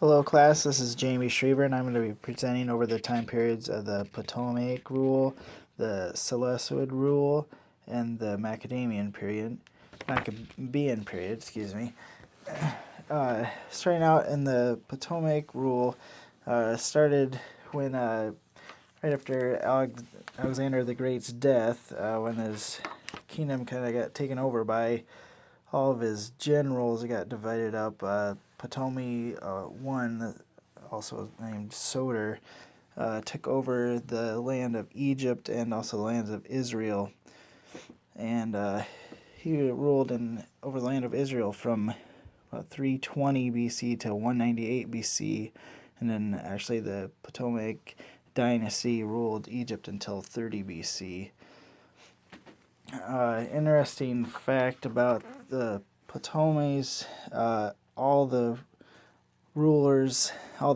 Hello class, this is Jamie Shriver and I'm going to be presenting over the time periods of the Ptolemaic rule, the Seleucid rule, and the Maccabean period, excuse me. Starting out in the Ptolemaic rule, started when right after Alexander the Great's death, when his kingdom kind of got taken over by all of his generals. It got divided up. Ptolemy I, also named Soter, took over the land of Egypt and also the lands of Israel. And he ruled over the land of Israel from about 320 BC to 198 BC. And then actually the Ptolemaic dynasty ruled Egypt until 30 BC. Interesting fact about the Ptolemies, all the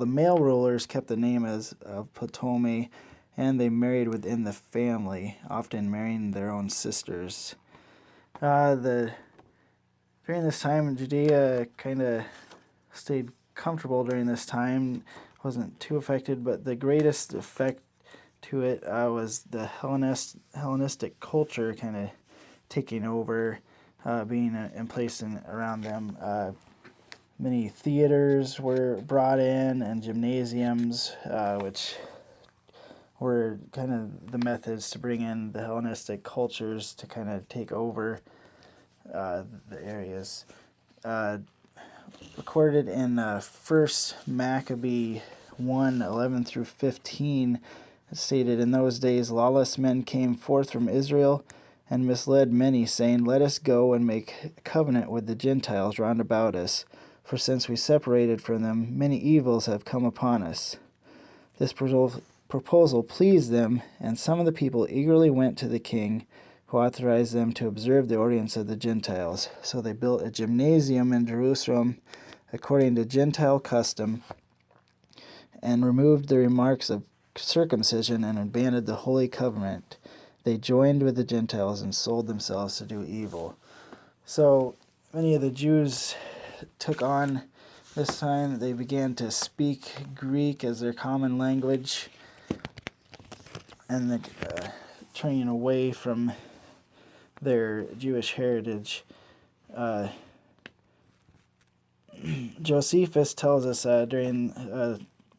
male rulers kept the name of Ptolemy, and they married within the family, often marrying their own sisters. During this time, Judea kind of stayed comfortable during this time, wasn't too affected, but the greatest effect to it was the Hellenistic culture kind of taking over, being in place around them. Many theaters were brought in and gymnasiums, which were kind of the methods to bring in the Hellenistic cultures to kind of take over the areas. Recorded in 1 Maccabee 1:11 through 15, it stated, "In those days lawless men came forth from Israel and misled many, saying, Let us go and make a covenant with the Gentiles round about us. For since we separated from them, many evils have come upon us." This proposal pleased them, and some of the people eagerly went to the king, who authorized them to observe the ordinance of the Gentiles. So they built a gymnasium in Jerusalem according to Gentile custom, and removed the remarks of circumcision and abandoned the holy covenant. They joined with the Gentiles and sold themselves to do evil. So many of the Jews took on this time. They began to speak Greek as their common language, and turning away from their Jewish heritage. Josephus tells us during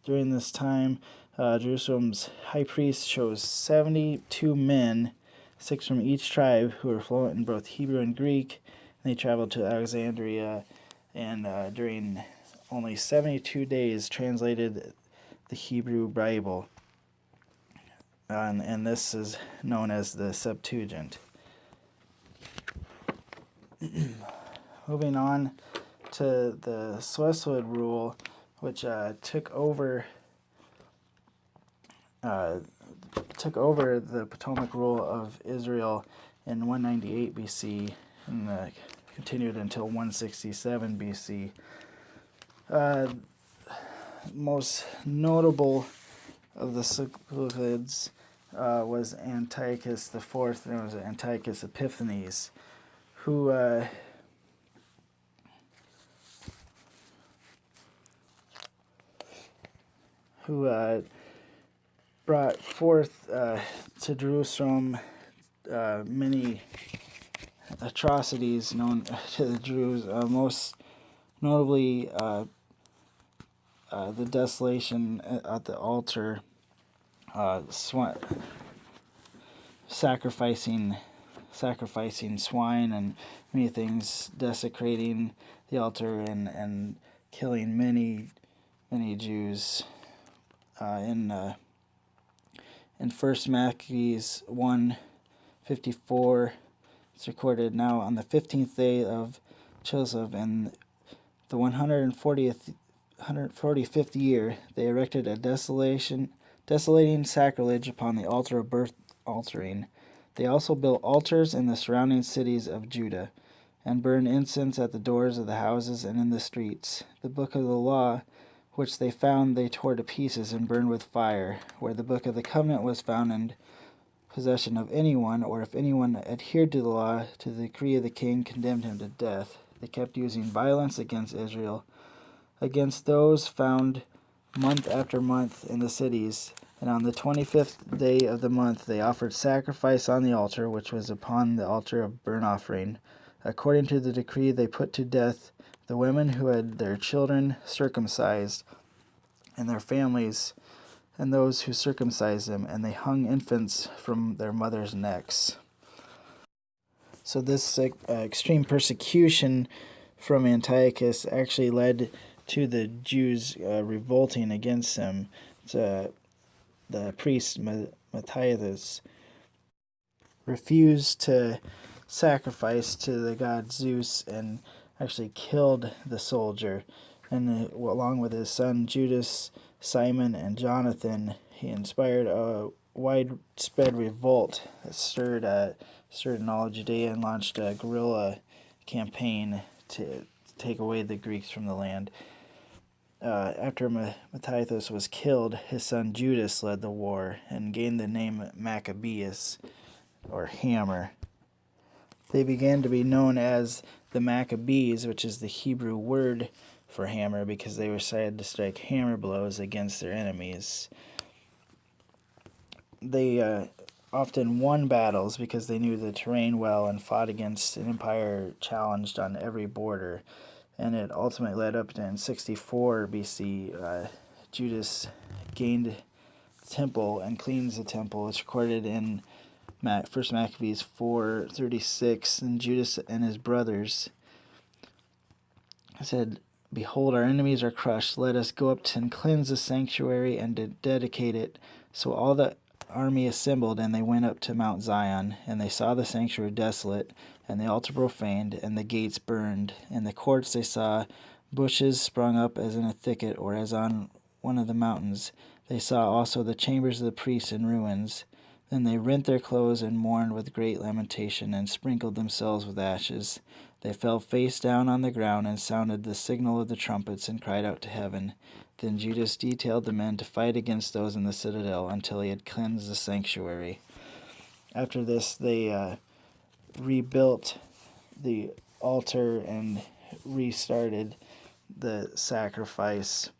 this time, Jerusalem's high priest chose 72 men, 6 from each tribe, who were fluent in both Hebrew and Greek. And they traveled to Alexandria, and during only 72 days translated the Hebrew Bible. And this is known as the Septuagint. Moving on to the Seleucid rule, which took over the Ptolemaic rule of Israel in 198 BC and continued until 167 BC. Most notable of the Seleucids was Antiochus IV, known as Antiochus Epiphanes, who brought forth to Jerusalem many atrocities known to the Jews, most notably the desolation at the altar, sacrificing swine and many things, desecrating the altar and killing many Jews. In 1 Maccabees 1:54, it's recorded, "Now on the 15th day of Joseph, in the 145th year, they erected a desolating sacrilege upon the altar of burnt offering. They also built altars in the surrounding cities of Judah, and burned incense at the doors of the houses and in the streets. The book of the law, which they found, they tore to pieces and burned with fire. Where the book of the covenant was found in possession of anyone, or if anyone adhered to the law, to the decree of the king, condemned him to death. They kept using violence against Israel, against those found month after month in the cities. And on the 25th day of the month they offered sacrifice on the altar, which was upon the altar of burnt offering. According to the decree, they put to death the women who had their children circumcised, and their families, and those who circumcised them, and they hung infants from their mothers' necks. So this extreme persecution from Antiochus actually led to the Jews revolting against him. The priest Matthias refused to sacrifice to the god Zeus and actually killed the soldier. And along with his son Judas, Simon, and Jonathan, he inspired a widespread revolt that stirred in all of Judea and launched a guerrilla campaign to take away the Greeks from the land. After Matthias was killed, his son Judas led the war and gained the name Maccabeus, or Hammer. They began to be known as the Maccabees, which is the Hebrew word for hammer, because they were said to strike hammer blows against their enemies. They often won battles because they knew the terrain well and fought against an empire challenged on every border. And it ultimately led up to in 64 BC, Judas gained the temple and cleansed the temple. It's recorded in First Maccabees 4:36, and Judas and his brothers said, "Behold, our enemies are crushed. Let us go up and cleanse the sanctuary and dedicate it." So all the army assembled, and they went up to Mount Zion, and they saw the sanctuary desolate, and the altar profaned, and the gates burned. In the courts they saw bushes sprung up as in a thicket, or as on one of the mountains. They saw also the chambers of the priests in ruins. Then they rent their clothes and mourned with great lamentation, and sprinkled themselves with ashes. They fell face down on the ground, and sounded the signal of the trumpets, and cried out to heaven. Then Judas detailed the men to fight against those in the citadel until he had cleansed the sanctuary. After this, they rebuilt the altar and restarted the sacrifice.